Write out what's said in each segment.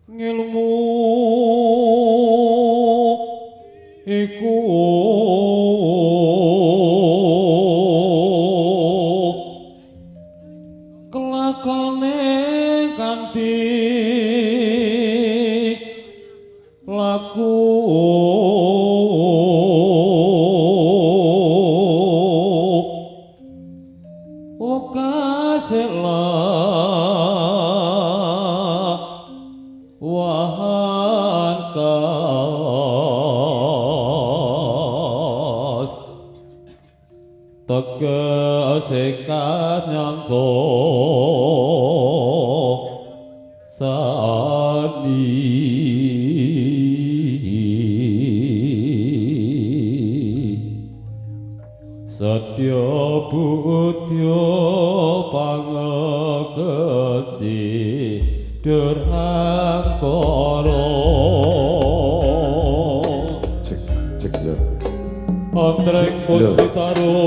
ngilmu iku kelakone kanthi laku okasela wahan kas tegese kanyangka sani Satya Butya pangekesi durhakara cek cek ya Antrek Puspitaro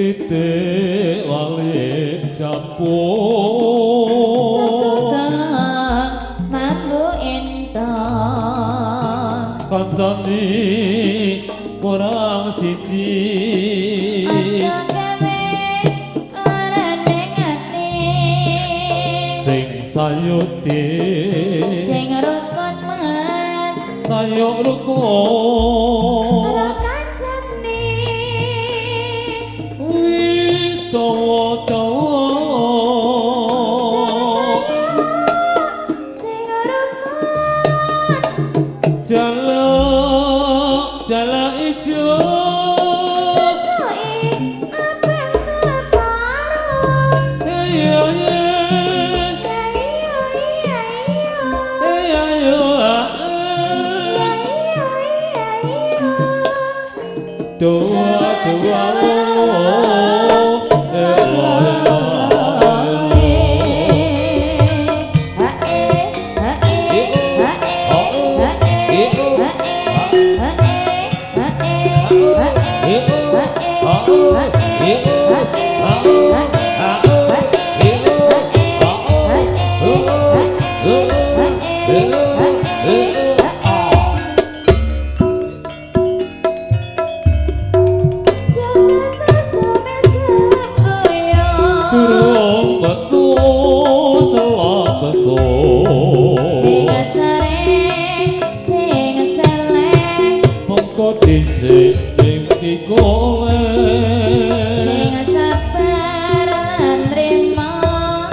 titik wali campur mampu enton kancani kurang siji aja gawe ora nengati sing sayuti sing rukun mas sayuk rukun ora kancane Jala ijo cucuke abang separuh iya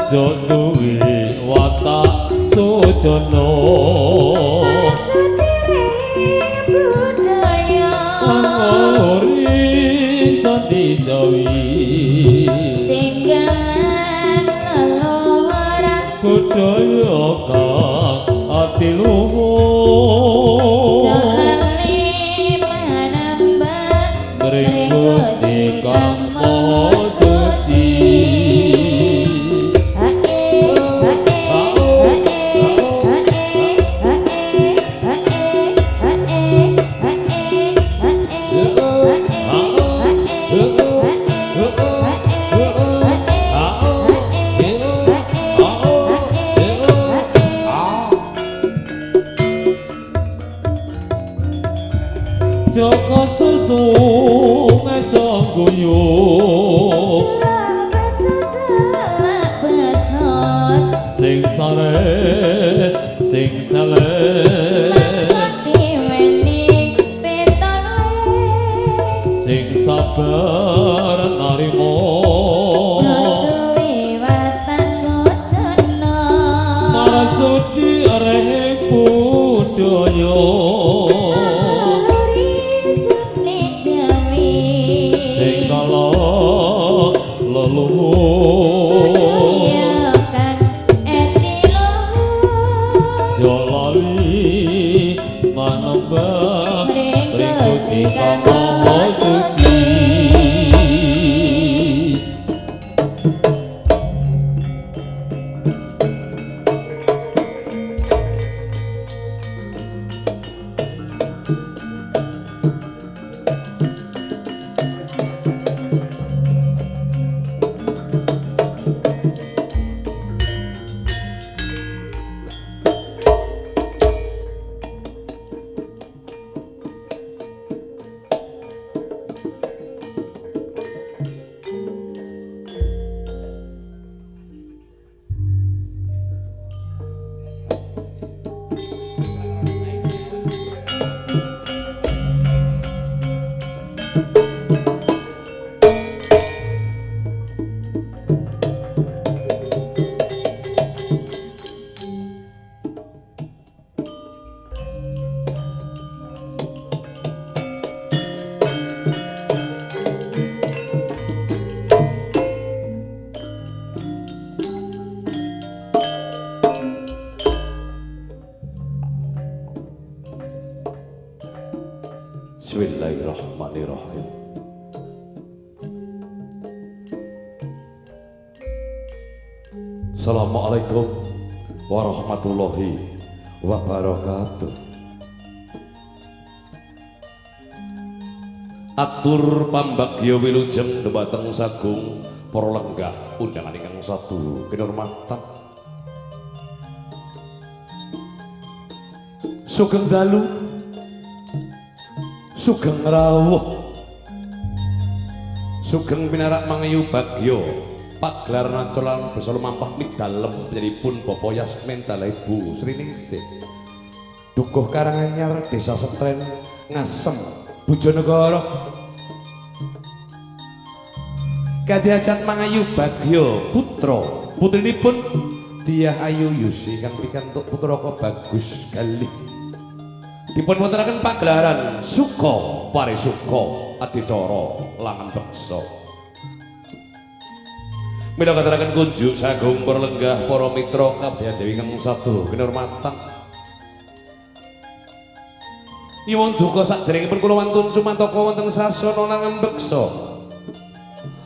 aja duwe watak sujono setiring budaya angori sandi jawi tinggalan leluhur budaya kang ati luhur jalani manembah Gusti kang maha suci Joko susu mesong guyub sing sare sing saleh sing sabar narimo marasudi areh budaya sing kala leluhur jolali manembah Gusti kang maha suci Bismillahirrahmanirrahim. Assalamualaikum warahmatullahi wabarakatuh. Atur pambagya wilujeng dhumateng sagung para lenggah undangan ingkang satu kinurmatan. Sugeng dalu sugeng rawuh sugeng pinarak mangayu bagya pagelaran acara basa lumampah midalem panjenenganipun Bapak Yasmin Dalah Ibu Sriningsih Dukuh Karanganyar Desa Setren Ngasem Bojonegoro kadhiajat mangayu bagya putra putrinipun Diah Ayu Yusi kang pikantuk putraka bagus galih dipun wontenaken pagelaran Suka Parisuka adicara langan beksa. Mila katuraken kunjuk sagung para lenggah para mitra kabeh dewi kang satu kinurmatan. Nyuwun duka saderengipun kula wantun cumantaka wonten sasana langan beksa.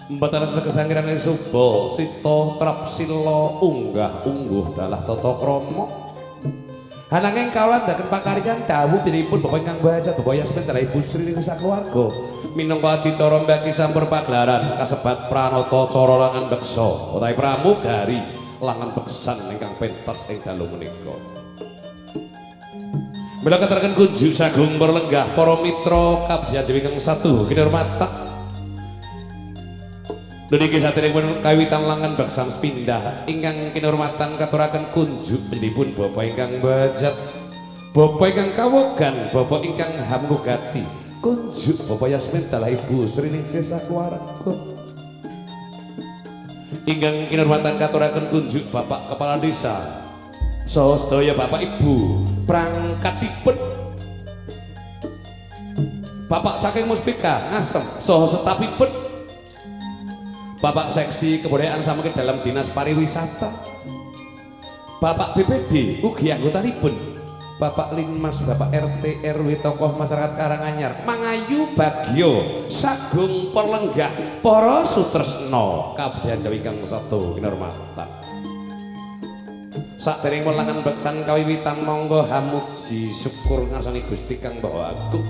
Mbetaran kesanggiran suba sita trapsila unggah ungguh dalah tata krama. Ananging kawula ndaken pakaryan dawuh dinipun Bapak ingkang Baca Bapak Yasmin Dalah Ibu Sriningsih sakeluarga minangka adicara mbaki sampur pagelaran kasebat pranata cara langan beksa utawi pramugari langan beksan ingkang pentas ing dalu menika. Mila katuraken kunjuk sagung para lenggah para mitra kabeh dewi kang satu kinurmatan. Niki saderengipun kawitan langan beksan sepindah ingkang kinurmatan katuraken kunjuk panjenenganipun Bapak ingkang Bajat, Bapak ingkang kawogan, Bapak ingkang hamugati, kunjuk Bapak Yasmin Dalah Ibu Sriningsih sakeluarga. ingkang kinurmatan katuraken kunjuk Bapak Kepala Desa saha sedaya Bapak Ibu prangkatipun Bapak saking Muspika Ngasem saha setapipun Bapak Seksi Kebudayaan Samengkit dalam Dinas Pariwisata Bapak BPD ugi anggotanipun Bapak Linmas, Bapak RT, RW, tokoh masyarakat Karanganyar, mangayu bagyo, sagung perlenggah, para sutresno, kabudayan Jawi kang satu kinurmatan. Sakdereng mulangan beksan kawiwitan monggo hamuji syukur ngasani Gusti Kang Maha Agung.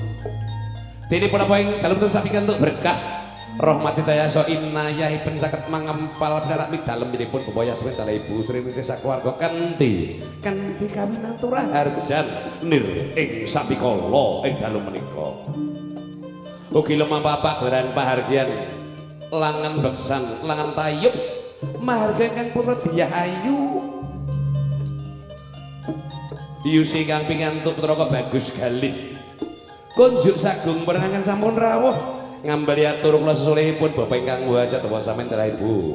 Dene punapa ing dalem sapikantuk berkah rahmati daya so inayahipun saged mangempal pinarak midalem dinipun bebaya sewental Ibu Sri Ningsih sakeluarga kanthi kaminatura harjan nir ing sabikala ing dalu menika. Ugi lumampah pagelaran pahargyan langan beksan langan tayub mahargyan kang putra Dyah Ayu Yusi kang pingantuk putra bagus galih kunjuk sagung perenangan sampun rawuh ngambali atur kula sesulehipun Bapak ingkang wajah dawa sampeyan Ibu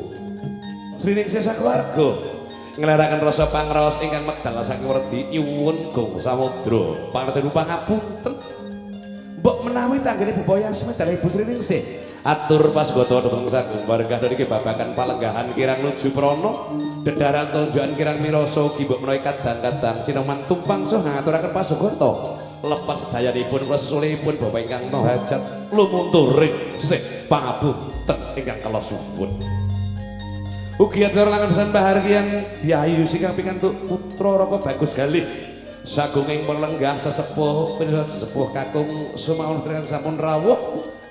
Sri Ningsih sakeluarga nglaraken rasa pangraos ingkang medal saking werdi nyuwun gong samudra pangersan pangapunten mbok menawi tanggane bebaya sampeyan Ibu Sri Ningsih atur pasgata dhateng sagung warga niki babagan palenggahan kirang nuju prana dedaran tonjokan kirang mirasa ugi mbok menawi kadang-kadang sinoman tumpang soh ngaturaken pasgata lepas dayanipun kula sesulehipun Bapak ingkang maha hajat lumunturing sih pangapunten ingkang kala suwun. Ugi atur langan pesan pahargyan Dyah Ayu kang pikantuk putra Raka Bagus galih sagung ing perlenggah sesepuh pindah sesepuh kakung sumawon dengan sampun rawuh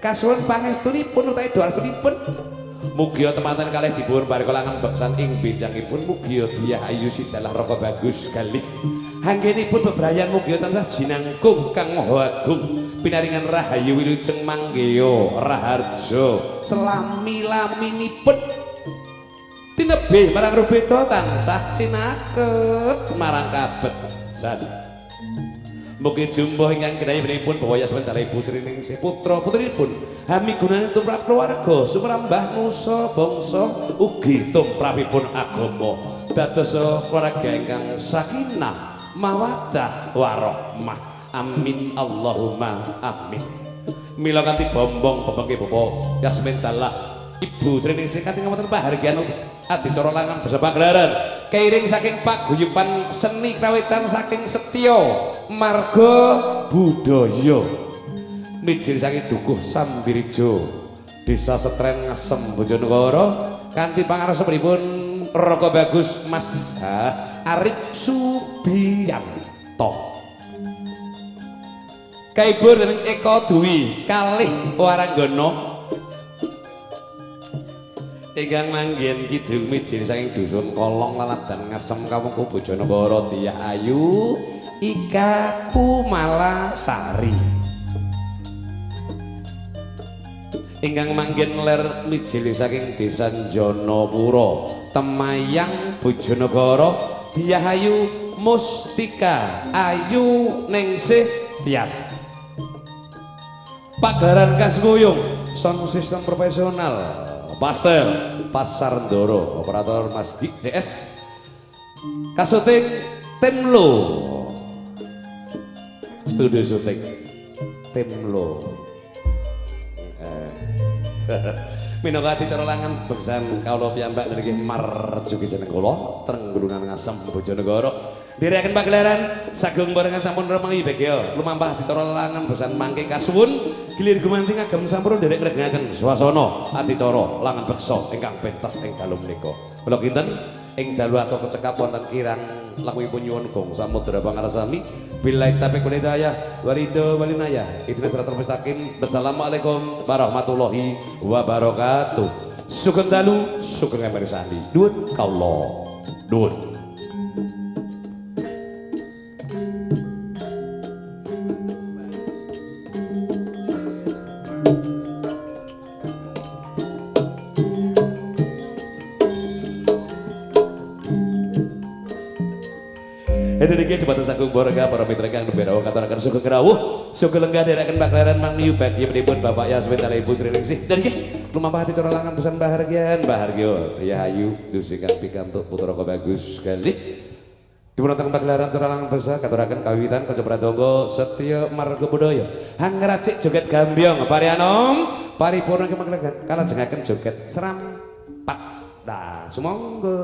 kasuwun pangestunipun utawi doarsunipun mugi tematan kalih dipun barika langan beksan ing benjangipun mugi Dyah Ayu dalah Raka Bagus galih anggenipun bebrayan mugi tansah jinangkung Kang Maha Agung pinaringan rahayu wilujeng manggeya raharja selami-laminipun tinebih marang rubeda tansah sinaket marang kabegjan mugi jumbuh ingkang kedayipun bawaya sewental Ibu Sri Ningsih putra putrinipun hami gunane tumrap keluarga sumrambah nusa bangsa ugi tumrapipun agama dados keluarga ingkang sakinah mawaddah warahmah amin Allahumma amin. Mila kanthi bombong bebengke Bapak Yasmin dalah Ibu Sri Ningsih kanthi wonten pahargyan adicara langan bersama gelaran keiring saking paguyuban seni kawitan saking setya marga budaya mijil saking dukuh Sambirjo Desa Setren Ngasem Bojonegoro kanthi pangarsanipun Raka Bagus Mas Arif Subiyanto kaibur dening Eko Dwi kalih waranggana ingkang manggen kidung mijil saking dusun Kolong Laladan Ngasem Kamangka Bojonegoro Dyah Ayu Ika Kumalasari ingkang manggen ler mijil saking Desa Janapura Temayang Bojonegoro Dyah Ayu Mustika Ayu Ningsih Tias pagelaran khas nguyung sound system profesional pastel Pasar Ndoro operator Mas Dik CS kasuting Timlo studio syuting Timlo minangka acara langan beksan kawula piyambak niki marjuki jeneng kula Trenggunungan Ngasem Bojonegoro dherekaken pagelaran sagung barengan sampun remangi bagya lumampah acara langan beksan mangke kasuwun gilir gumanting agem sampun derek ngregaken swasana acara langan beksa ingkang pentas ing dalu menika kula kinten ing dalu atau kecekap wonten kirang lakuipun nyuwun gong samudra pangarsami billahi taufiq wal hidayah walido walinayah ihdinas siratal mustaqim. Wassalamualaikum warahmatullahi wabarakatuh. Sugeng dalu sugeng amirsani nuwun kawula nuwun. Demikian jembatan sagung borga para mitra kang nembe rawuh katuraken sugeng rawuh sugeng lenggah dherekaken pagelaran mang niu bagi pripun Bapak Yasmin lan Ibu Sri Ningsih. Dan nggih lumampah hati cara langan pesan bahagian bahagia ya ayu dusikan pikantuk putra kau bagus sekali dipunten pagelaran cara langan basa katuraken kawitan kanca pradonga setya marga budaya hangracik joget gambyong parianom paripurna kemanggilan kalajengaken joget serampat dah sumangga.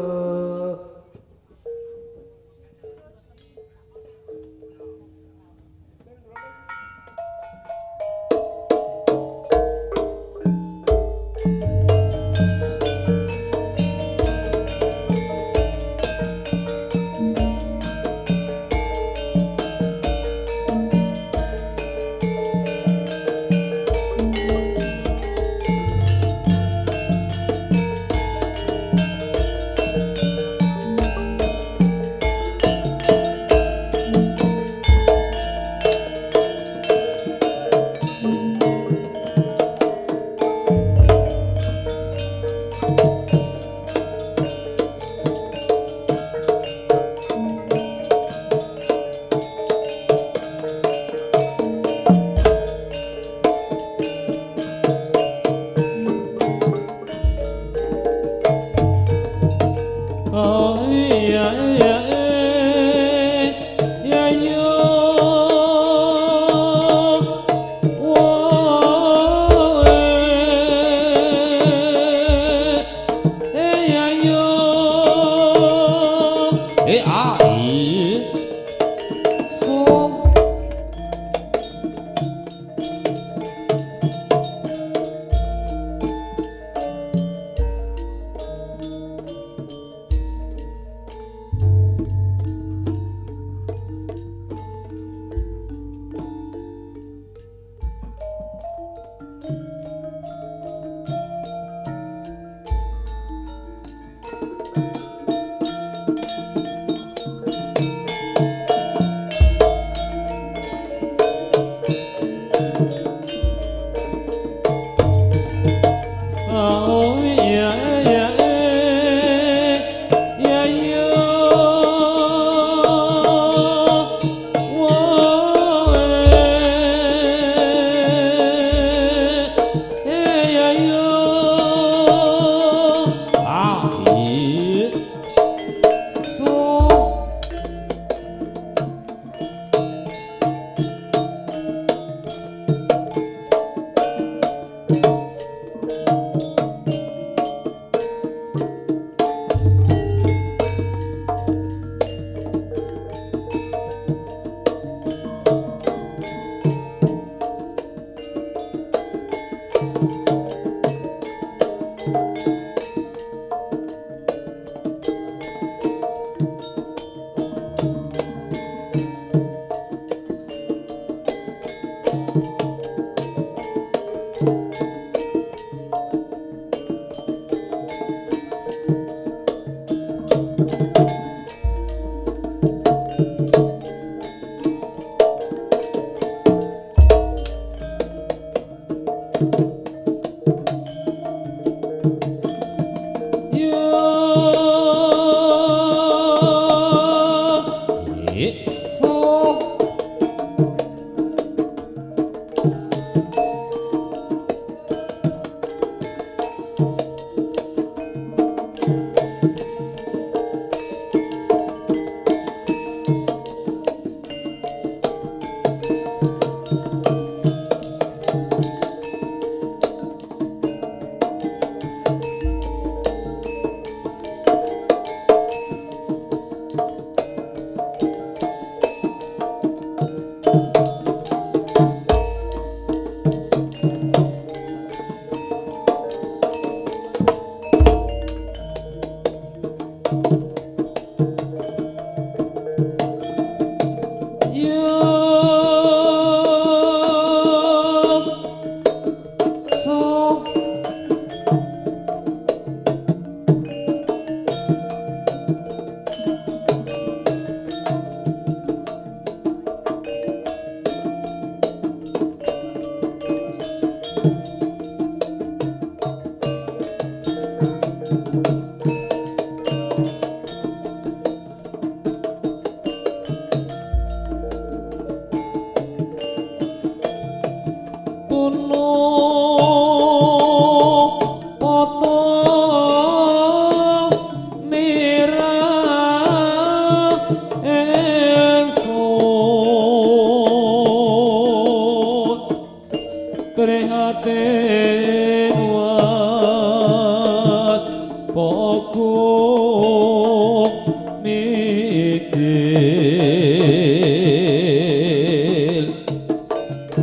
mijil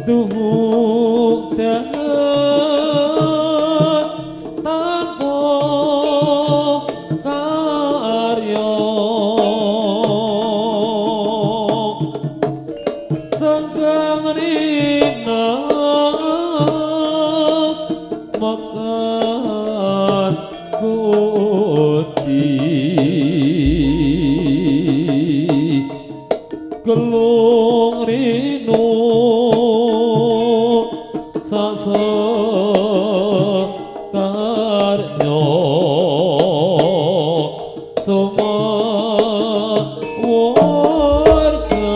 duhuk dahat tanpa karya sanggang rina makan kuti gelung rino sasa karnya warga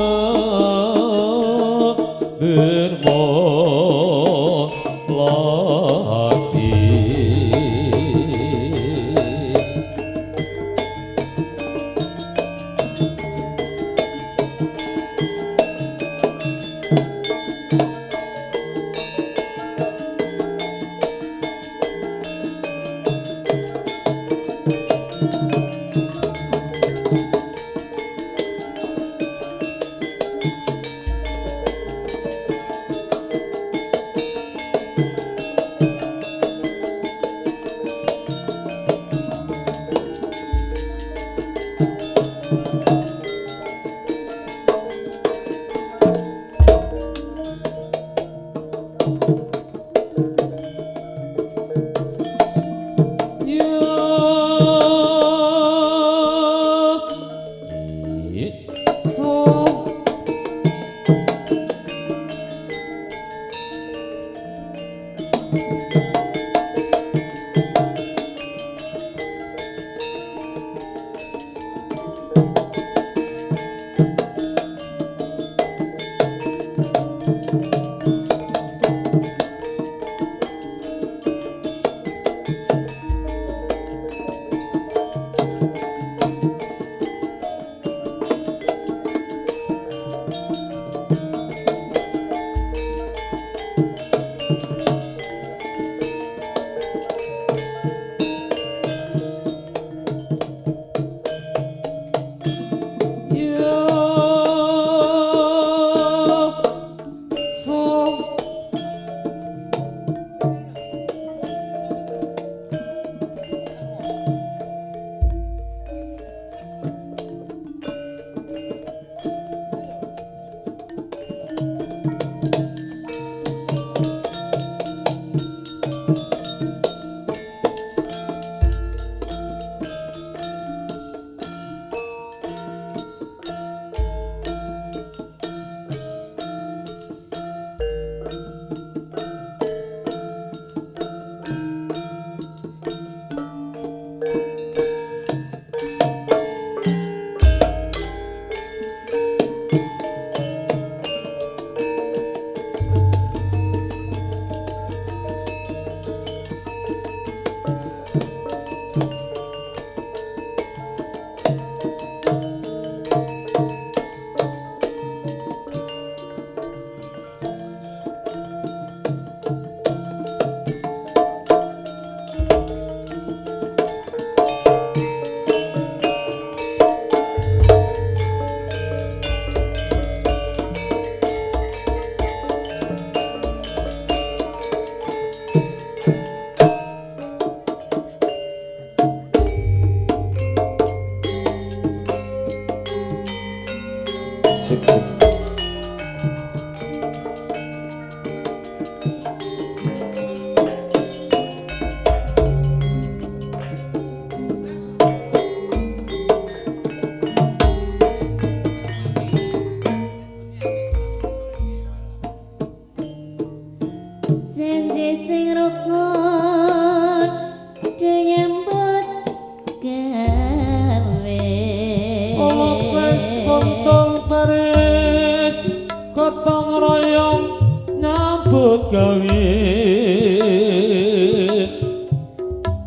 gawe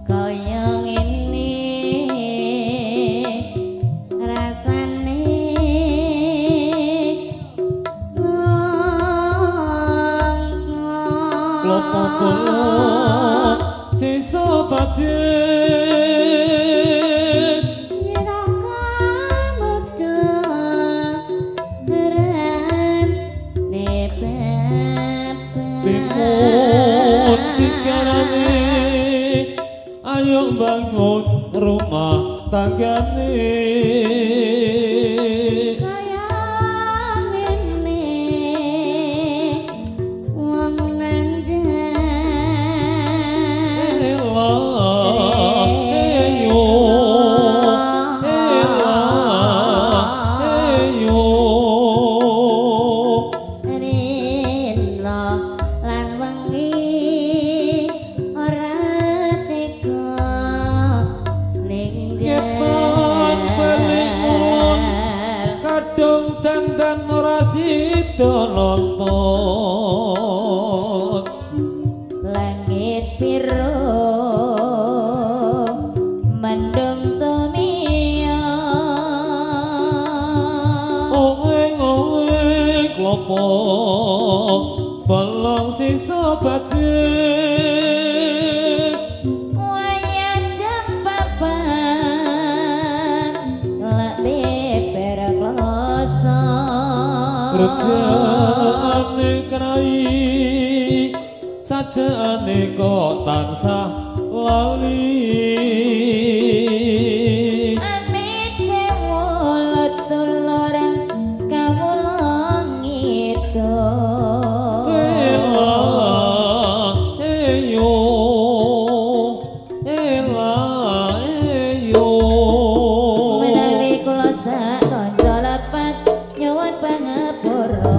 kaya ngene rasane klopo kula sisa badhe yen nonton langit biru mendung tumia oeng klopo balong sisa bajik wayah jam papan lebih berkloso kerjaane krai sajane kok tansah lali amit sewulut tulur kawula ngidul ela eyo ela eyo menawi kula sak kanca lepat nyuwun pangapura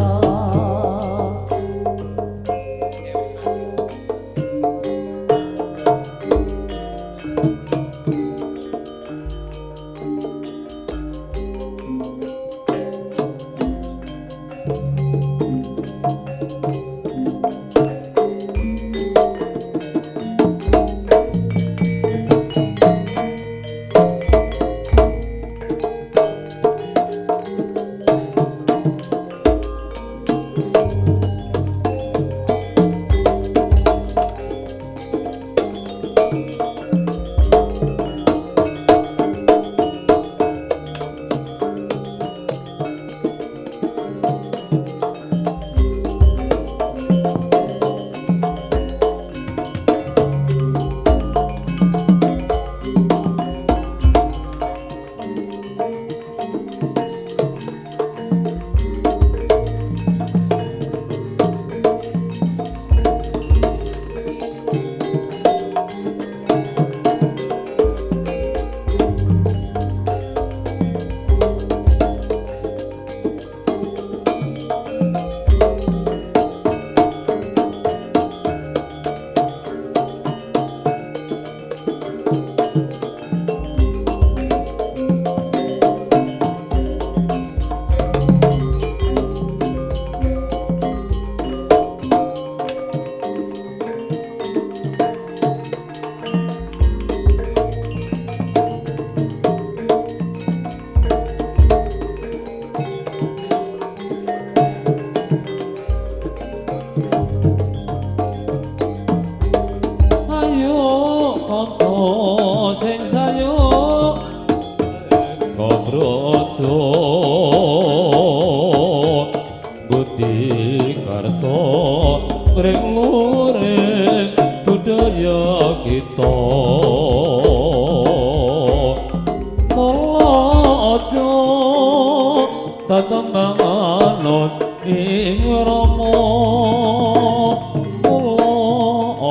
Tatembanganon ing rama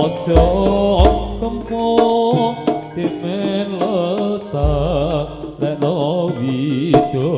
aja kempung timen letak leno widodo